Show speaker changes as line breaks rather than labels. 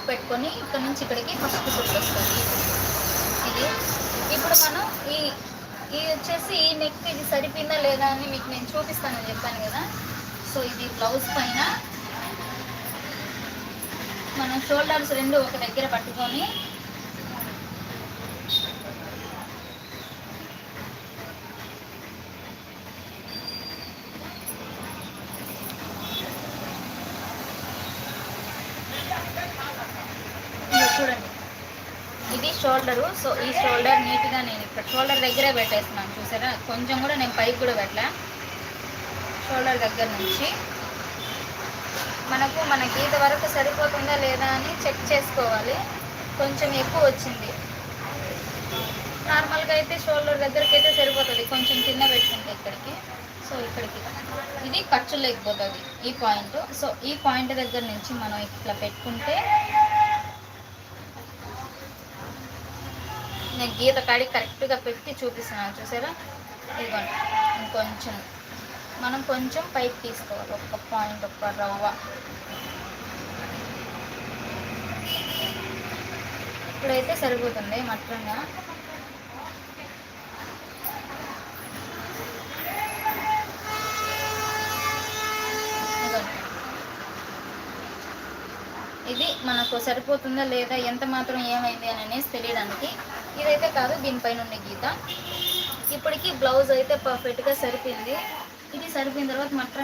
పెట్టుకొని ఇక్కడ నుంచి ఇక్కడికి ఫస్ట్ కుట్టు వస్తుంది ఇది. ఇప్పుడు మనం ఈ ఇది వచ్చేసి ఈ నెక్ ఇది సరిపోయిందా లేదా అని మీకు నేను చూపిస్తానని చెప్పాను కదా. సో ఇది బ్లౌజ్ పైన మనం షోల్డర్స్ రెండు ఒక దగ్గర పట్టుకొని చూడండి, ఇది షోల్డరు. సో ఈ షోల్డర్ నీట్గా నేను ఇక్కడ షోల్డర్ దగ్గరే పెట్టేస్తున్నాను చూసారా, కొంచెం కూడా నేను పైకి కూడా పెట్టలే. షోల్డర్ దగ్గర నుంచి మన గీత వరకు సరిపోతుందా లేదా అని చెక్ చేసుకోవాలి. కొంచెం ఎక్కువ వచ్చింది, నార్మల్గా అయితే షోల్డర్ దగ్గరికి అయితే సరిపోతుంది, కొంచెం కింద పెట్టుకుంటే ఇక్కడికి. సో ఇక్కడికి ఇది ఖర్చు లేకపోతుంది ఈ పాయింట్. సో ఈ పాయింట్ దగ్గర నుంచి మనం ఇట్లా పెట్టుకుంటే నేను గీత కాడికి కరెక్ట్గా పెట్టి చూపిస్తున్నాను చూసారా. ఇదిగోండి, ఇంకొంచెం మనం కొంచెం పైకి తీసుకోవాలి, ఒక పాయింట్, ఒక రవ్వ. ఇప్పుడైతే సరిపోతుంది మట్టంగా. ఇది మనకు సరిపోతుందా లేదా, ఎంత మాత్రం ఏమైంది అని అనేసి తెలియడానికి. ఇదైతే కాదు, దీనిపైన ఉండే గీత. ఇప్పటికీ బ్లౌజ్ అయితే పర్ఫెక్ట్గా సరిపోయింది. ఇది సరిపోయిన తర్వాత మట్ట